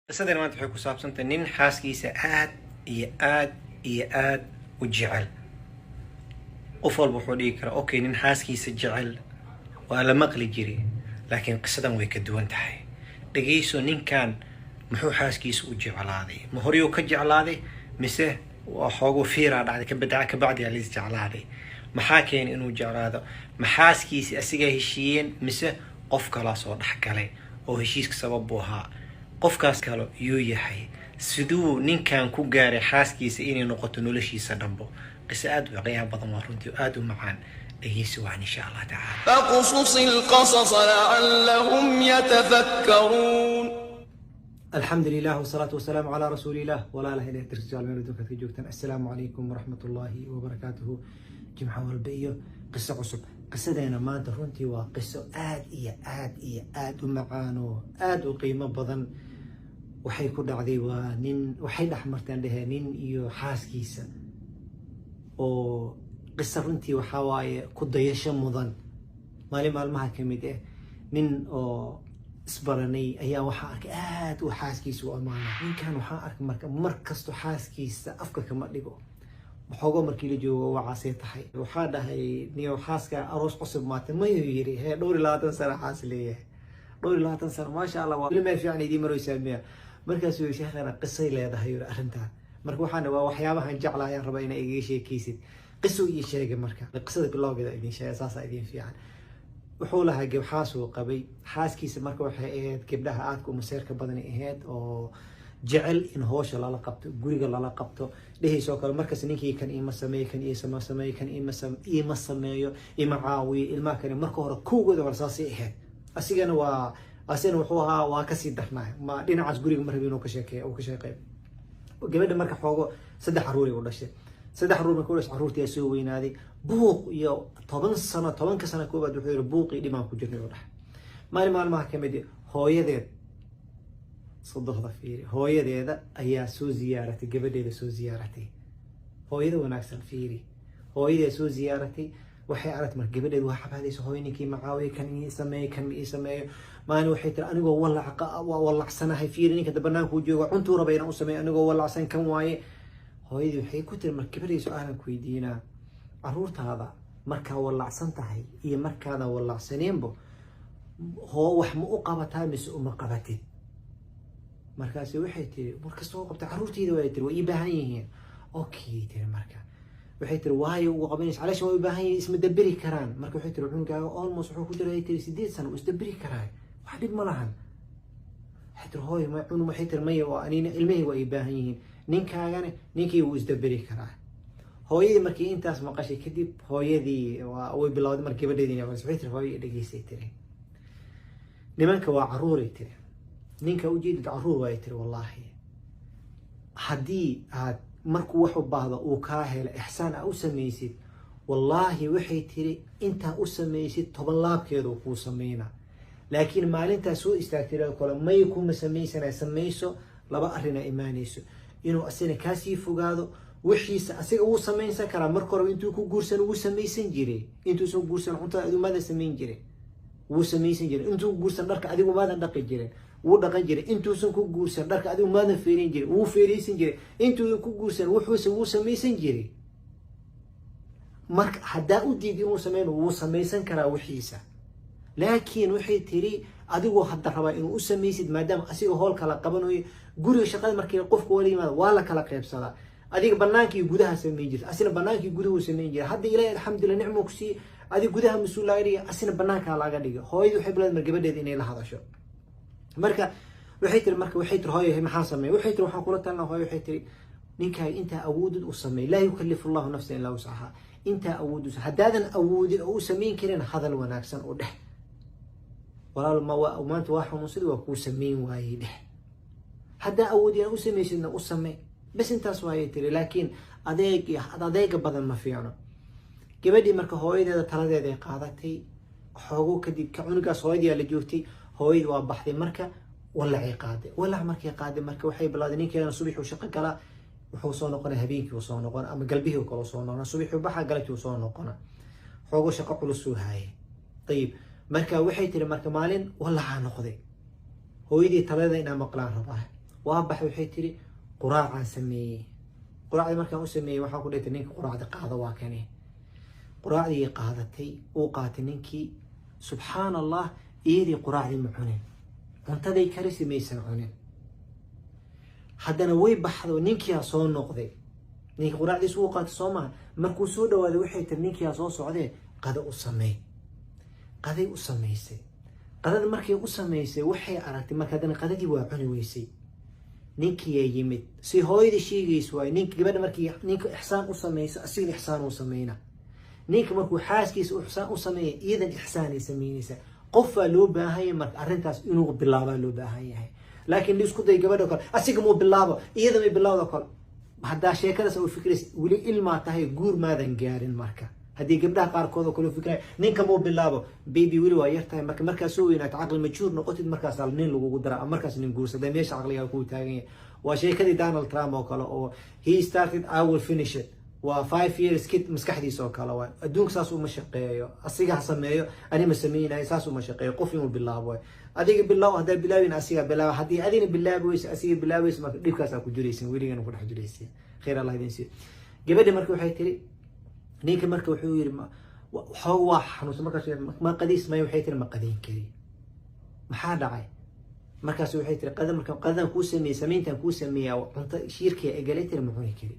qisadan maanta waxay ku saabsantahay nin xaaskiisa aad iyo aad iyo aad u jecel. qof walba wuxuu dhigi karaa okay, nin xaaskiisa jecel waa la maqli jiray, laakiin qisadan way ka duwan tahay. dhegeyso, ninkan muxuu xaaskiisa u jeclaaday? ma horyuu ka jeclaaday mise waa xoogu fiiraa dhacday kabacdi aa lais jeclaaday? maxaa keenay inuu jeclaado? ma xaaskiisi asigaa heshiiyeen mise qof kalaa soo dhexgalay oo heshiiska sabab buu ahaa? qofkaas kale yuu yahay? siduu ninkan ku gaaray xaaskiisa inay noqoto noloshiisa dhanbo? qiso aad u qiyaam badan waa runtii aad u macaan. dhegeysi waan insha Allah tacaala. فاقصص القصص لعلهم يتفكرون. الحمد لله والصلاة والسلام على رسول الله ولا إله إلا الله رجال من ردوك في جوكتن. السلام عليكم ورحمة الله وبركاته. جمعة والبئية قصة عصب قصدنا ما درونتي وقصة آد ومعانو آد وقيمة بضن وحي كل عذي ونين وحي أحمرتان لها نين إيو حاسكيسة وقصة رونتي وحواي كد يشمضن مالي مالمها كميدة نين isbaranay ayaa waxaa arkay aad u xaaskiisa u amaana. ninkan waxaa arkay markasto xaaskiisa afka kama dhigo, waxoogo markii la joogo wacaasay tahay. waxaa dhahay niyo xaaska aroos cusub maata mayuu yiri hee dhowr iyo 20 sano xaas leeyahay. dhowr iyo 20 sano maasha Allah waa ilma fiican idii maraysaa miya? markaas uu sheekana qisay leedahay arrintan. marka waxaan waa waxyaabahan jeclaayaan raba inay iga sheekaysid. qiso iyo sheega marka qisada bilowgeeda idin sheegay saasa idin fiican. wuxuu lahaa gabdhahaas uu qabay. xaaskiisa marka waxay ahayd gabdhaha aadka u maseerka badan ahayd oo jecel in howsha lala qabto, guriga lala qabto. dhehayso kale markaas ninkii kan ima sameeyo, kan ima sameeyo, kan ima sameeyo, ima caawiyo. ilmaha kale marka hore kuwooda warsaasay ahayd. asigana wuxuu ahaa waa kasii darnaa ma dhinacaas guriga ma rabin inuu ka shaqeeyo. gabadha marka xoogo 3 caruur u dhashay. 3 caruur markuu dhashay caruurtii soo weynaaday. buuq iyo 10 sano koobaad wuxuu yiri buuqii dhimaan ku jirnay oo dhax. maalmaha kamid hooyadeed صدقها فيري hooyadeeda ayaa soo ziyaaratay, gabadheeda soo ziyaaratay. hooyada wanaagsan fiiri, hooyadeeda soo ziyaaratay. waxay aragtay mar gabadheedu waa xabaadayso hooyninkii macaawiye kan ii sameeyo maalin waxay tiri anigoo walacsanahay fiiri ninka banaanku jooga cuntuu raba inaan u sameeyo anigoo walacsan kan waaye. hooyadii waxay ku tiri mar gabadheedu su'aalan ku weydiinaa caruurtaada markaa walacsan tahay iyo markaada walacsaneenbo wax ma u qabataa mise uma qabatid? markaas waxay tiri markastoo qabta caruurtayda way tiri way ii baahan yihiin. okay tiri marka waxay tiri waayo ugu qabanaysa calaasha way u baahan yihiin isma dabiri karaan. marka waxay tiri cunugaaga almost wuxuu ku jiray tiri 8 sano is dabiri karaa wax dhib ma lahan. waxay tiri hooyo ma cunug waxay tiri maya oo anina ilmahii way ii baahan yihiin, ninkaagana ninkii wuu is dabiri karaa. hooyadii markii intaas maqashay kadib hooyadii way bilowday markii gabadheedii waxay tiri hooyo dhageysay tiri nimanka waa caruuray tiri ninka u jeedid caruur way tiri wallahi haddii aad markuu wax u baahdo uu kaa helo ihsaan u sameeysid wallahi waxay tiri inta u sameeysid 10 laabkeedu ku sameeyna. laakiin maalintaas soo istaagtay kale may kuma sameeyso laba arrin ay iimaanayso inuu asina kaasii fogaado wixiisa asiga uu sameeysan kara. marka hore intuu ku guursan uu sameeysan jiray, intuu soo guursan cuntada adumada sameeyn jiray wuu sameeysan jiray, intuu guursan dharka adigu maadan dhaqi jiray wuu dhaqan jiray, intuusan ku guursan dharka adigu maadan feerin jiray wuu feeraysan jiray, intuu ku guursan wuu sameeysan jiray. marka hadaa u diiday inuu sameeyo wuu sameeysan karaa wixiisa. laakiin waxay tiri adigu hadda raba inuu u sameeysid maadaama asiga hool kala qabanayo guriga shaqada markii qofku wali yimaado waa la kala qaybsadaa. adiga banaankii gudaha sameeyay jirtay, asina banaankii guduhu sameeyay jiray. hadda ilaahay alxamdulillah nicmo ku sii adiga gudaha mas'uul laga dhigay, asina banaanka laga dhigay. hooyadu waxay bilaad mar gabadheed inay la hadasho. marka waxay tiri hooyo maxaa sameeyay? waxay tiri waxaan kula talnaa hooyo waxay tiri ninka inta awoodid u sameey la yukallifu Allahu nafsan illa wus'aha. inta awoodid hadaadan awoodin oo sameyn karin hadal wanaagsan oo dheh walaal ma maanta waa xanuunsid waa ku sameyn waayay dheh. hadaa awoodin u sameeysidna u sameey bas intaas waayay tiri. laakiin adeega badan ma fiicno. gabadhii marka hooyadeeda taladeeda ay qaadatay xoogo kadib ka cunugaas hooyadii la joogtay. hooyadii waa baxday marka walac markay qaaday marka waxay bilowday ninkeena subax uu shaqo gala wuxuu soo noqonaa habeenkii uu soo noqonaa ama galbihii uu kala soo noqonaa subax uu baxa galabtii uu soo noqonaa xoogo shaqo culus uu haayay. tayib marka waxay tiri marka maalin walaca noqday hooyadii taladeeda inaa maqlaan rabaa وابح وحي تري قراعة سميه قراعة مركان أسميه وحان قلت نينك قراعة قاعدة واكني قراعة قاعدتي وقات نينكي سبحان الله إيدي قراعة معونين وانتدي كرسي ميسن عونين حدنا وي بحضو نينكي يا صون نقضي نينك قراعة سوقات صوما مركو سودا وذي وحي ترنينكي يا صون سعودي قد أسمي قد أسميسي قد مركي أسميسي وحي أراكتي مركادنا قددي واعني ويسي ninkii yaa yimid si hooyadii sheegayso waay ninka gabadha markii ninka ixsaan u sameeyso asiga ixsaan u sameeyna ninka markuu xaaskiisa u ixsaan u sameeyo iyadan ixsaan ay sameynaysa qof waa loo baahan yahay marka arrintaas inuu bilaabo loo baahan yahay laakiin isku day gabadha kale asiga muu bilaabo iyada may bilaawdo kale hadda sheekadaas oo fikris wali ilma tahay guur maadan gaarin marka haddii gabdhaha qaarkood oo kale fikray ninka muu bilaabo baby wili waa yartahay markaas soo weynaata aqal majuur noqotid markaas nin lagu dara markaas nin guursaday meesha aqliga ku taagan yahay waa sheekadii Donald Trump oo kale oo he started I will finish it waa 5 years kid maskaxdiisa oo kale waa adduunka saas uma shaqeeyo asiga sameeyo ani ma sameeyay saas uma shaqeeyo qof inuu bilaabo adiga bilaabo hadaa bilaabin asiga bilaabo hadii adina bilaabeyso asiga bilaabeyso marka dhibkaas ku jiraysin weligan ku dhex jiraysin khayr Allah idin siiyo gabadha marka waxay tiri ninka marka wuxuu yiri xoog waa xanuus markaas ma qadiis ma waxay tiri ma qadin kari maxaa dhacay markaas waxay tiri qadan ku sameyntan ku sameeyaa cunto shiirkii ay galaytay ma cuni kari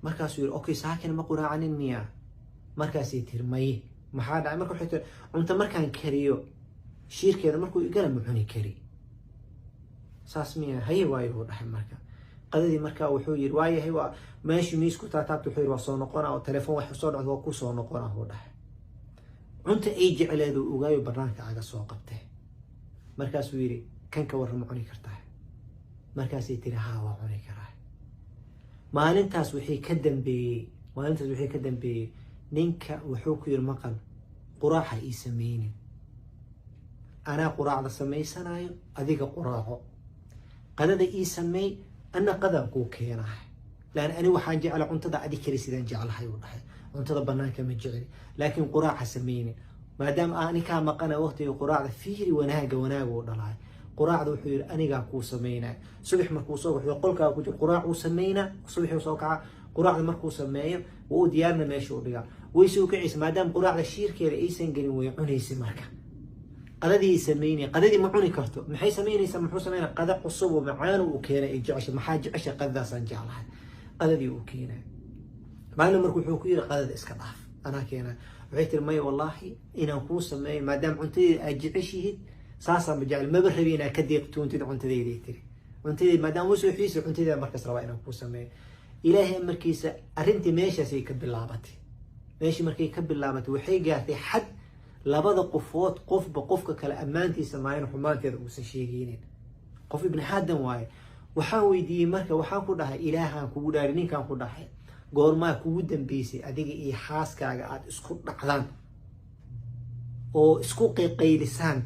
markaas yiri okay saakin ma quraacanin miya markaas ay tiri may maxaa dhacay marka waxay tiri cunto markaan kariyo shiirkeeda markuu igala ma cuni kari saas miya hay waayo dhaxay marka qadadii marka wuxuu yiri waayahay waa meeshu miisku taataabto wuxuu yiri waa soo noqona oo telefoon wax soo dhacdo waa ku soo noqona oo dhaxay cunta ay jecleedo ogaayo barnaamijka aga soo qabtay markaas uu yiri kan ka warram cuni kartaa markaas ay tiri haa waa cuni karaa maalintaas wixii ka dambeeyay ninka wuxuu ku yiri maqal quraaxa ii sameeynin ana quraacda sameysanayo adiga quraaco qadada ii sameey أنا قدر كوكينا لأن أنا وحان جعل عنتظر أدي كريسيدان جعل هاي وضحي عنتظر بنانك مجعلي لكن قراعة سميني ما دام أنا كان مقنا وقتي قراعة فيري وناقة وضلعي قراعة وحير أنا قاكو سمينا صبح مركو صبح يقول كاكو قراعة وسمينا صبح وصوكعة قراعة مركو سمينا وديارنا ماشي ورجع ويسوق عيس ما دام قراعة الشير كي رئيسن قريب ويعني سمركه قددي يسميني قددي معوني كرتو محي سميني سمحو سمينا قد قصب ومعانو وكينا يجعش محاج عشا قد سنجعلها قددي وكينا ما لما مركو حوكيرا قدد اسكضاف انا كينا وعيت المي والله انا نكون سمي ما دام عنتي اجعشي ساسا بجعل ما بربينا كديقتون تدعو عنتي ديتري عنتي ما دام وسو حيس عنتي دا مركز رواينا نكون سمي الهي مركيسه ارنتي ماشي سي كبلابتي ماشي مركي كبلابتي وحي قاعتي حد labada qofood qofba qofka kale amaantiisa maayn xumaanteeda uu sheegayeen qof ibn hadan waay waxaan weydiiyay marka waxaan ku dhahay ilaahan kugu dhaari ninkan ku dhahay goorma kugu dambeysay adiga iyo xaaskaaga aad isku dhacdaan oo isku qeyqeylisaan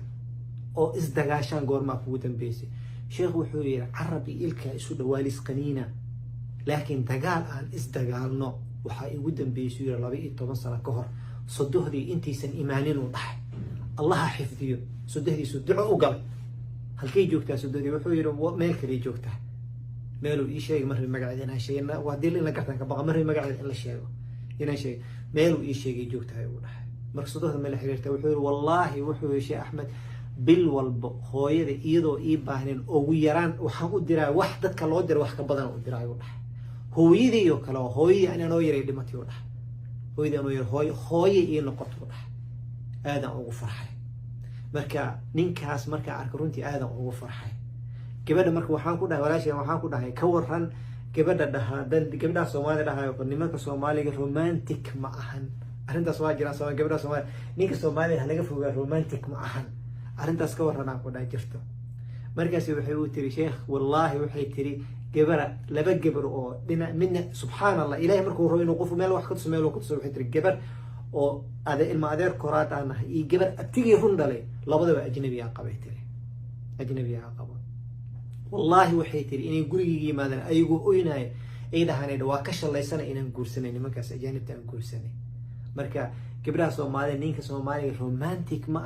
oo isdagaashaan goorma kugu dambeysay sheekhu wuxuu yiri carabi ilka isu dhawaalis qaniina laakiin dagaal aan isdagaalno waxa igu dambeysay 12 sano ka hor صدهدي انتي سن ايمانين وضح الله حفظيه صدهدي صدعه وقال هل كي جوكتا صدهدي وحو يرو ميل كلي جوكتا ميلو اي شيء مرة مقعدين هالشيء وهدير لنا قطعا كبقى مرة مقعد الا شيء هنا شيء ميلو اي شيء جوكتا وضح مرك صدهد ميل حريرتا وحو والله وحو يا شيخ احمد بالوالب خوير ايدو اي باهنين او يران وحان ادرا وحدة كالو در وحكا بدن ادرا وضح هو يدي يو كالو هو انا نو يري دمتي وضح وإذا ما يرهاي خاية إيه نقطة وضح آدم أو فرحة مركا نينكاس مركا عركرونتي آدم أو فرحة كبدا مركا وحان كودا ولا شيء وحان كودا هي كورهن كبدا ده كبدا سومالي ده هاي نيمك سومالي رومانتيك معهن أنت سوالي جرا سوالي كبدا سومالي نيك سومالي هنيك فوق رومانتيك معهن أنت سكورهن كودا جرتو مركا سيوحيو تري شيخ والله وحي تري جبر لبا جبر او من سبحان الله الهي مركو رو انو قفو ميل wax ka sameeyo ku soo xidri gabar oo ilma adeer koraad aan ahay gabar abtigii hundalay labadaba ajnabi aan qabo wallahi waxay tiri inay gurigii yimaadaan ayagu ooynaay ay dhahanay waa ka shalaysana inaan guursanay nimankaas ajaanibta aan guursanay marka gabdhaha Soomaaliya ninka Soomaaliga romantic ma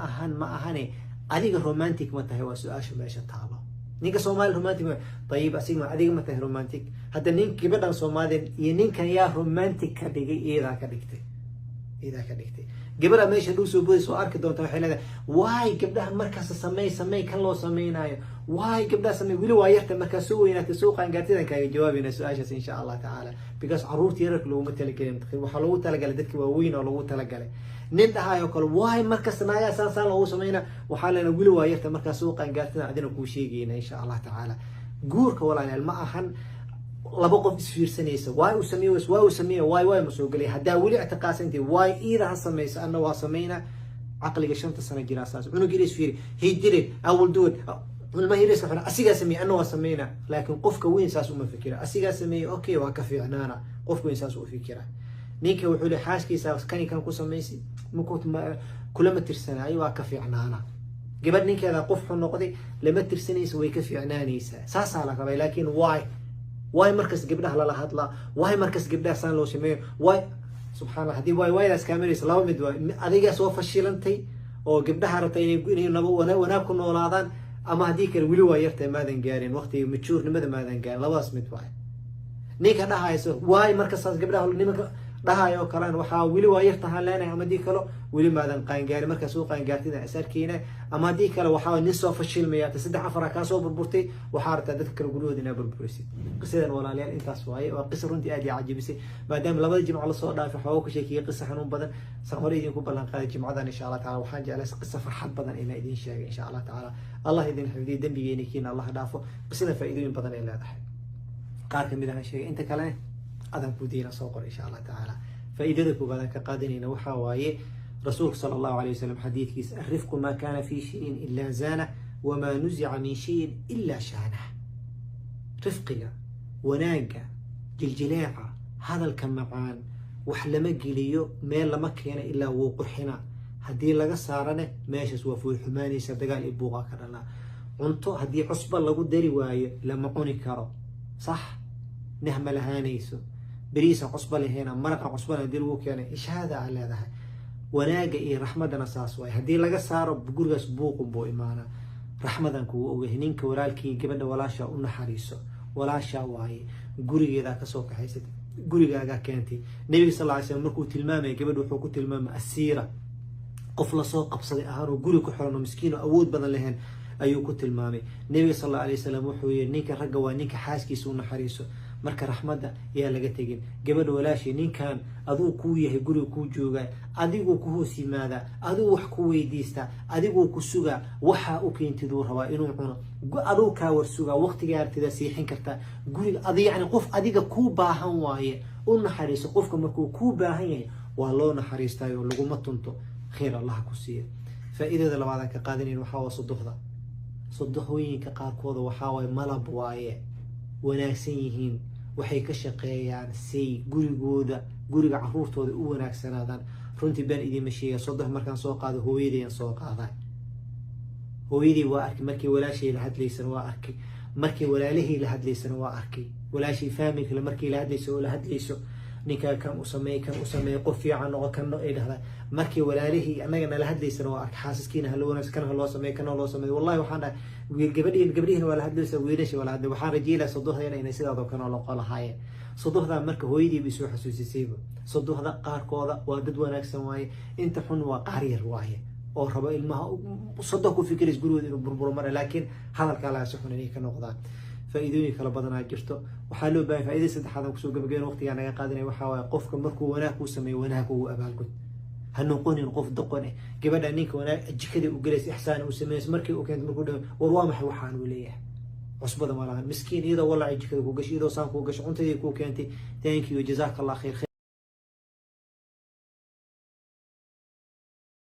ahane adiga romantic ma tahay waa su'aasha meesha taalo ninka Soomaali romantic ma طيب asigma adiga ma tahay romantic hadda nin gabadhan Soomaaliyeed iyo ninkan yaa romantic ka dhigay iyada ka dhigtay gabadha meesha dhow soo boodayso arki doonta waxay leedahay waay gabdhaha markaas samay kan loo sameeynayo waay gabdhaha samay wili waa yarta markaas soo weynaatay soo qaangaartidan kaaga jawaabina su'aashaas insha Allah ta'ala because caruurta yarka loogu talagalay waxa loogu talagalay dadka waaweyn oo loogu talagalay nin dhahayo kale waay markaas naaga saan loogu sameeyna waxa leena wili waa yarta markaas soo qaangaartidan adina ku sheegayna insha Allah ta'ala guurka walaalayaal ma ahan laba qof isfiirsanaysa waay u sameeyo waay ma soo galay hadaa wali ictiqaasantii waay iiraha sameeysa anna waa sameeyna aqliga 5 sano jira asaas unuga isfiiri he did it I will do it ما هي ليس حنا أسيجا سمي أنا وسمينا لكن قفك وين ساسو ما فكره أسيجا سمي أوكي وكفي عنانا قفك وين ساسو فكره نيك وحولي حاسكي ساس كاني كان قصة ميسي مكوت ما كل ما ترسنا أيوة كفي عنانا قبل نيك هذا قف النقطي لما ترسني يسوي كفي عناني ساس على كذا لكن واي مركز قبلها لا هطلع واي مركز قبلها سان لو سمي واي سبحان الله هذه واي لاس كاميري سلام مدوا أديك سوف فشلنتي أو قبلها رتيني نبو وأنا كنا ولادان أما هذيك الولي ويرتي ماذا قارين وقتي متشور لماذا قارين لواس متواي نيك هذا هايسو واي مركز قبلها نيمك dhahayo kalaan waxa wili waa yartahay leenahay ama dii kale wili maadan qaan gaari marka soo qaan gaartida asarkiina ama dii kale waxa nin soo fashilmaya saddex afar ka soo burburtay waxa arta dadka kale guryoodina burburisay qisadan walaalayaal intaas waaye waa qisa runtii aad caajibisay maadaama labada jimco la soo dhaafay xoogo ku sheekiyay qisa xanuun badan san hore idin ku ballan qaaday jimcadan insha Allah taala waxaan jeclahay qisa farxad badan inaan idin sheego insha Allah taala Allah idin xifdiyo dambigeena kiina Allah dhaafo qisada faa'iidooyin badan ay leedahay qaar kamid ah sheegay inta kale أذن كودينا صقر إن شاء الله تعالى فإذا كوبا كقادنين وحواي رسول صلى الله عليه وسلم حديث كيس الرفق ما كان في شيء إلا زانه وما نزع من شيء إلا شانه رفقنا وناقة جلجلاعة هذا الكمعان وحلم جليو ما لما كان إلا وقحنا هدي لقى صارنا ماشي سوى في الحماني سبدقال إبوغا كرنا عنتو هدي عصبة لقو داري واي لما قوني كارو صح نهم لهانيسو بريسة عصبة لهنا مرقة عصبة لديرو كان إيش هذا على هذا وناقة إيه رحمة نصاص واي هدي لقى صار بقرقس بوق بو إيمانا رحمة كو وهنينك ورالكي قبل ولا شاء حريصو ولا شاء واي قرقي ذاك سوق حيست قرقي كانتي النبي صلى الله عليه وسلم مركو تلمامي قبل وحكو تلمام السيرة قفل سوق قبصدي أهارو قرقو حرانو مسكينو أود بدن لهن أيو كنت المامي النبي صلى الله عليه وسلم وحوي نيك رجوا نيك حاسكي سون حريصو marka raxmada yaa laga tagin gabadh walaashi ninkan aduu ku yahay guri ku jooga adigu ku hoos yimaada aduu wax ku weydiista adigu ku suga waxa uu keentiduu rabaa inuu cuno aduu ka warsuga waqtiga artida siixin karta guri adiga yani qof adiga ku baahan waaye u naxariiso qofka markuu ku baahan yahay waa loo naxariistayo lagu ma tunto khayr Allah ku siiyo faa'iidada labaad ka qaadanayn waxa waa صدقوينka qaarkooda waxa way malab waaye wanaagsan yihiin waxay ka shaqeeyaan si gurigooda guriga caruurtooda u wanaagsanaadaan runtii baan idin mashiya soddon markaan soo qaado hooyadeen soo qaaday hooyadii waa arkay markii walaashay la hadlaysan waa arkay markii walaalihii la hadlaysan waa arkay walaashay family markii la hadlayso ninka kan u sameey qof fiican oo kan ay dhahdaa markii walaalihii anagana la hadlaysan waa arkay xaaskiina hal wanaagsan kan loo sameey wallahi waxaan gabadhiin waa la hadlaysaa wiilasha wala hadlay waxaan rajeelaa sodohdayna inay sidaadoo kan loo qolahaayeen sodohda marka hooyadii bay soo xasuusisayba sodohda qaarkooda waa dad wanaagsan waaye inta xun waa qaar yar waaye oo rabo ilmaha sodoh ku fikiris gurigooda inuu burburo mara laakiin hadalka la si xun inay ka noqdaan faa'iidooyin kala badan jirto waxaa loo baahan faa'iido saddexaad ku soo gabagayn waqtiga naga qaadanay waxa waaye qofka markuu wanaag ku sameeyo wanaag uu abaalgud هنقولين قف دقنه قبل أنك وأنا أجكده وجلس إحسان وسميس مركي وكانت مركودة وروامح وحان وليه عصبة مالها مسكين إذا والله أجكده وقش إذا صانك وقش أنت يكو كانتي thank you جزاك الله خير